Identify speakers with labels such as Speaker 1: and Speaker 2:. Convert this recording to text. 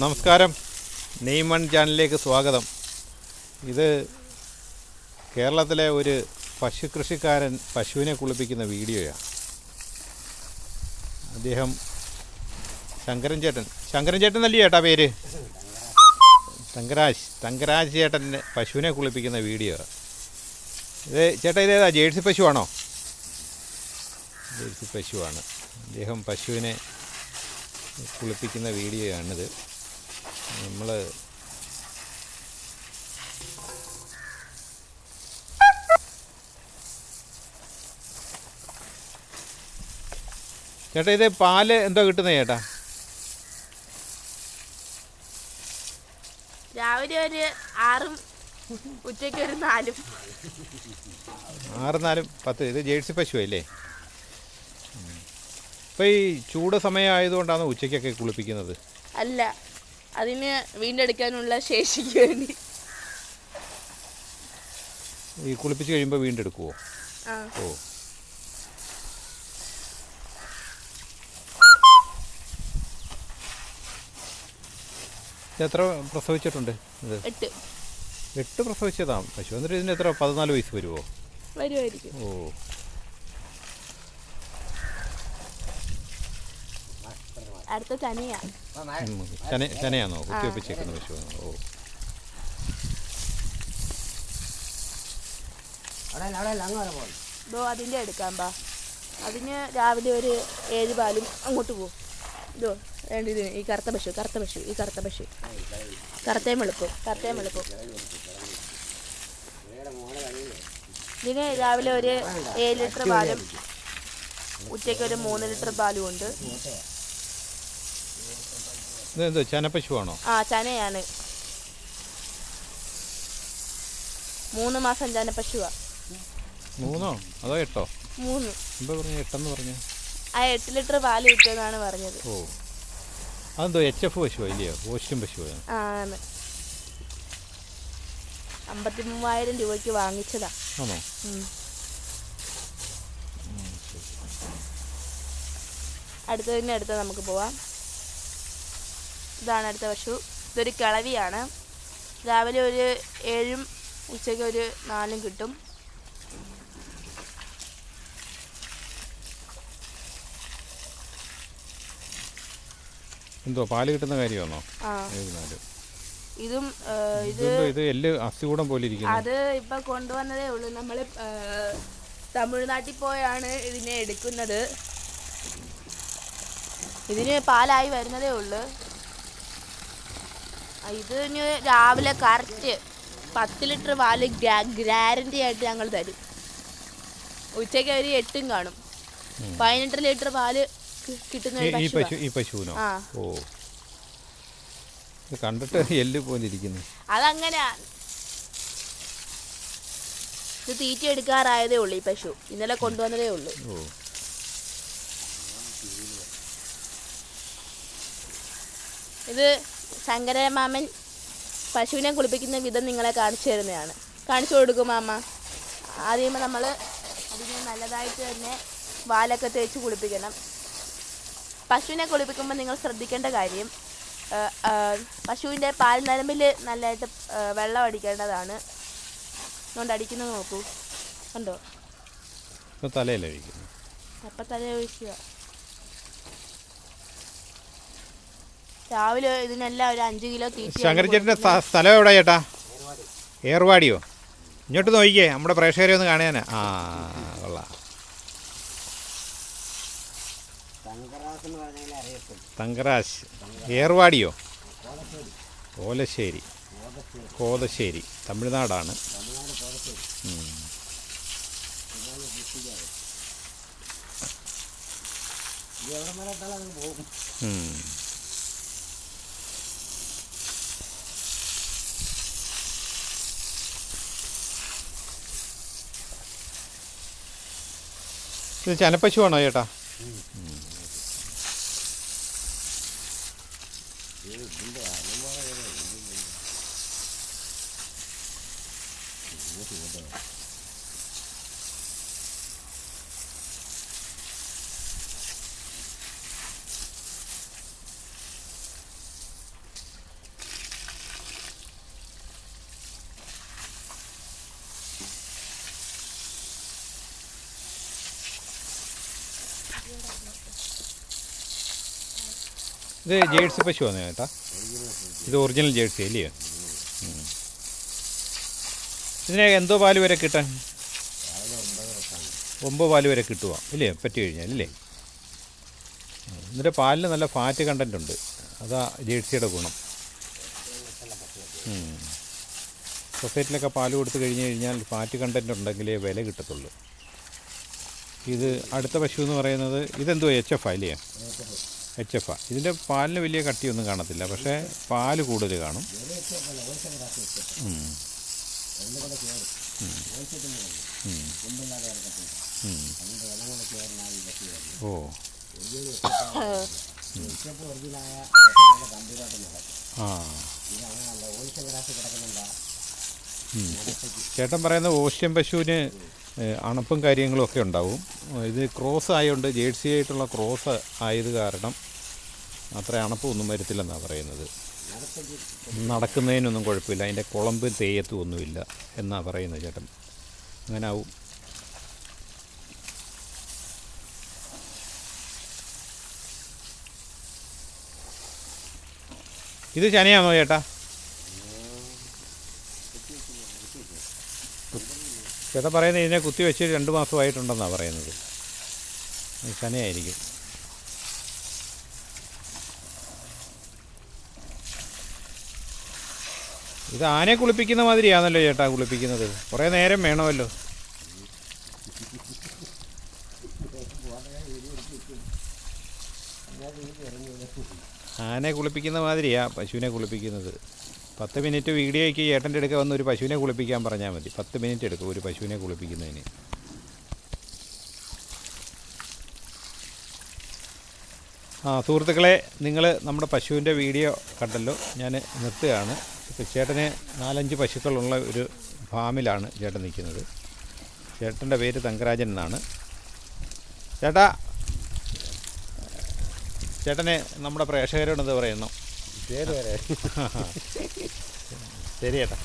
Speaker 1: നമസ്കാരം, നെയ്മൺ ചാനലിലേക്ക് സ്വാഗതം. ഇത് കേരളത്തിലെ ഒരു പശു കൃഷിക്കാരൻ പശുവിനെ കുളിപ്പിക്കുന്ന വീഡിയോയാണ്. അദ്ദേഹം ശങ്കരൻ ചേട്ടൻ അല്ലേ ചേട്ടാ പേര്? തങ്കരാജ് ചേട്ടൻ പശുവിനെ കുളിപ്പിക്കുന്ന വീഡിയോ. ഇത് ചേട്ടാ ഇതേതാ, ജേഴ്സി പശുവാണോ? ജേഴ്സി പശുവാണ്. അദ്ദേഹം പശുവിനെ കുളിപ്പിക്കുന്ന വീഡിയോയാണിത്. നമ്മൾ ചേട്ടാ ഇത് പാല് എന്തോ കിട്ടുന്നത് ചേട്ടാ?
Speaker 2: രാവിലെ ഒരു 6 ഉച്ചയ്ക്ക് ഒരു 4.
Speaker 1: 6, 4, 10. ഇത് ജേഴ്സി പശു അല്ലേ? ഇപ്പോൾ ഈ ചൂട് സമയമായതുകൊണ്ടാണ് ഉച്ചയ്ക്കൊക്കെ കുളിപ്പിക്കുന്നത്?
Speaker 2: അല്ല, അതിന് വീണ്ടെടുക്കാനുള്ള ശേഷിക്ക് വേണ്ടി.
Speaker 1: ഈ കുളിപ്പിച്ച് കഴിയുമ്പോൾ വീണ്ടെടുക്കുമോ? ഓ, എത്ര പ്രസവിച്ചിട്ടുണ്ട്? ഇത് 8 പ്രസവിച്ചതാണ് പശു. എന്നിട്ട് ഇതിന് എത്ര 14 വയസ്സ് വരുമോ?
Speaker 2: വരുമായിരിക്കും.
Speaker 1: ഓ,
Speaker 2: അടുത്ത
Speaker 1: ചനയാണോ കുത്തിവെപ്പിച്ചേക്കുന്ന പശുവാണോ? ഓ,
Speaker 2: അതിൻ്റെ എടുക്കാൻ പാ. അതിന് രാവിലെ ഒരു 7 പാലും അങ്ങോട്ട് പോകും. ഇതോ വേണ്ടത് ഈ കറുത്ത പശു കറുത്തയും വെളുപ്പും. ഇതിന് രാവിലെ ഒരു 7 ലിറ്റർ പാലും ഉച്ചയ്ക്ക് ഒരു 3 ലിറ്റർ പാലും ഉണ്ട്.
Speaker 1: ഇതെന്തോ ചനപ്പശുവാണോ?
Speaker 2: ആ, ചനയാണ്. 3 മാസം ചനപ്പശുവാ.
Speaker 1: 3 അതോ 8?
Speaker 2: 3.
Speaker 1: എന്താ പറഞ്ഞു 8 പറഞ്ഞു?
Speaker 2: ആ, 8 ലിറ്റർ പാല് കിട്ടുമെന്നാണ് പറഞ്ഞത്.
Speaker 1: ഓ, അതെന്തോ HF പശുവോ ഇല്ലയോ? ഓസ്റ്റും പശുവാണ്.
Speaker 2: ആണ്. 53,000 രൂപയ്ക്ക് വാങ്ങിച്ചതാ.
Speaker 1: ആണോ?
Speaker 2: അടുത്ത നമുക്ക് പോവാം. ഇതാണ് അടുത്ത പശു. ഇതൊരു കിളവിയാണ്. രാവിലെ ഒരു 7 ഉച്ചയ്ക്ക് ഒരു 4 കിട്ടും.
Speaker 1: എന്തോ പാല് കിട്ടുന്ന കാര്യമാണോ?
Speaker 2: ഇത്
Speaker 1: എല്ല് അസ്ഥികൂടം പോലെ ഇരിക്കുന്നു.
Speaker 2: അത് ഇപ്പൊ കൊണ്ടുവന്നതേ ഉള്ളൂ. നമ്മൾ തമിഴ്നാട്ടിൽ പോയാണ് ഇതിനെ എടുക്കുന്നത്. ഇതിന് പാലായി വരുന്നതേ ഉള്ളൂ. ഇതിന് രാവിലെ കറക്റ്റ് 10 ലിറ്റർ പാല് ഗ്യാരണ്ടി ആയിട്ട് ഞങ്ങൾ തരും. ഉച്ചയ്ക്ക് ഒരു 8 കാണും. 18 ലിറ്റർ പാല് കിട്ടുന്ന
Speaker 1: ഈ പശുവിനോ? ഓ, കണ്ടിട്ട് എല്ല് പോലെ ഇരിക്കുന്നു.
Speaker 2: അതങ്ങനെയാ. ഇത് തീറ്റ എടുക്കാറായതേ ഉള്ളൂ. ഈ പശു ഇന്നലെ കൊണ്ടുവന്നതേ ഉള്ളൂ. ഇത് ശങ്കരമാമൻ പശുവിനെ കുളിപ്പിക്കുന്ന വിധം നിങ്ങളെ കാണിച്ചു തരുന്നതാണ്. കാണിച്ചു കൊടുക്കും മാമ. ആദ്യമേ നമ്മൾ അതിനെ നല്ലതായിട്ട് തന്നെ വാലൊക്കെ തേച്ച് കുളിപ്പിക്കണം. പശുവിനെ കുളിപ്പിക്കുമ്പോൾ നിങ്ങൾ ശ്രദ്ധിക്കേണ്ട കാര്യം, പശുവിൻ്റെ പാൽ നരമ്പിൽ നല്ലതായിട്ട് വെള്ളം അടിക്കേണ്ടതാണ്. അതുകൊണ്ട് അടിക്കുന്നത് നോക്കൂ, കണ്ടോ? അപ്പം തല ഒഴിക്കുക. രാവിലെ ഇതിനെല്ലാം ഒരു 5 കിലോ തീറ്റ.
Speaker 1: ശങ്കരചേട്ടൻ്റെ സ്ഥലം എവിടെ ചേട്ടാ? ഏർവാടിയോ? ഇങ്ങോട്ട് നോക്കിക്കേ, നമ്മുടെ പ്രേക്ഷകരെ ഒന്ന് കാണാനാ. ആ, കൊള്ളാം. തങ്കരാജ്. ഏർവാടിയോ? കോതശ്ശേരി തമിഴ്നാടാണ്. ഇത് ചനപ്പശുവാണോ ചേട്ടാ? ഇത് ജേഴ്സി പശുവാണ് ചേട്ടാ, ഇത് ഒറിജിനൽ ജേഴ്സി അല്ലയോ? ഇതിനെ എന്തോ പാല് വരെ കിട്ടാൻ? 9 പാല് വരെ കിട്ടുക ഇല്ലേ പറ്റി കഴിഞ്ഞാൽ ഇല്ലേ? ഇതിൻ്റെ പാലിന് നല്ല ഫാറ്റ് കണ്ടൻ്റ് ഉണ്ട്, അതാ ജേഴ്സിയുടെ ഗുണം. സൊസൈറ്റിയിലൊക്കെ പാല് കൊടുത്തു കഴിഞ്ഞ് കഴിഞ്ഞാൽ ഫാറ്റ് കണ്ടൻ്റ് ഉണ്ടെങ്കിലേ വില കിട്ടത്തുള്ളൂ. ഇത് അടുത്ത പശു എന്ന് പറയുന്നത് ഇതെന്തോ HF അല്ലേ? HF. ഇതിൻ്റെ പാലിന് വലിയ കട്ടിയൊന്നും കാണത്തില്ല, പക്ഷേ പാല് കൂടുതൽ കാണും. ഓ, ആ, ചേട്ടൻ പറയുന്ന ഓഷ്യൻ പശുവിന് അണപ്പും കാര്യങ്ങളും ഒക്കെ ഉണ്ടാവും. ഇത് ക്രോസ് ആയതുകൊണ്ട്, ജേഴ്സി ആയിട്ടുള്ള ക്രോസ് ആയത് കാരണം അത്ര അണപ്പമൊന്നും വരത്തില്ലെന്നാണ് പറയുന്നത്. നടക്കുന്നതിനൊന്നും കുഴപ്പമില്ല, അതിൻ്റെ കുളമ്പ് തേയത്തും ഒന്നുമില്ല എന്നാണ് പറയുന്നത് ചേട്ടൻ. അങ്ങനെ ആവും. ഇത് ചനയാണോ ചേട്ടാ? ചേട്ടൻ പറയുന്നത് ഇതിനെ കുത്തി വെച്ച് 2 മാസമായിട്ടുണ്ടെന്നാണ് പറയുന്നത്. ചനയായിരിക്കും. ഇത് ആനയെ കുളിപ്പിക്കുന്ന മാതിരിയാണല്ലോ ചേട്ടാ കുളിപ്പിക്കുന്നത്, കുറേ നേരം വേണമല്ലോ. ആനയെ കുളിപ്പിക്കുന്ന മാതിരിയാണ് പശുവിനെ കുളിപ്പിക്കുന്നത്. 10 മിനിറ്റ് വീഡിയോയ്ക്ക് ചേട്ടൻ്റെ അടുക്ക വന്ന് ഒരു പശുവിനെ കുളിപ്പിക്കാൻ പറഞ്ഞാൽ മതി. 10 മിനിറ്റ് എടുക്കും ഒരു പശുവിനെ കുളിപ്പിക്കുന്നതിന്. സുഹൃത്തുക്കളെ, നിങ്ങൾ നമ്മുടെ പശുവിൻ്റെ വീഡിയോ കണ്ടല്ലോ. ഞാൻ നിർത്തുകയാണ്. ചേട്ടന് 4-5 പശുക്കളുള്ള ഒരു ഫാമിലാണ് ചേട്ടൻ നിൽക്കുന്നത്. ചേട്ടൻ്റെ പേര് തങ്കരാജൻ എന്നാണ്. ചേട്ടനെ നമ്മുടെ പ്രേക്ഷകരോട് എന്ത് പറയുന്നു? ശരി ചേട്ടാ.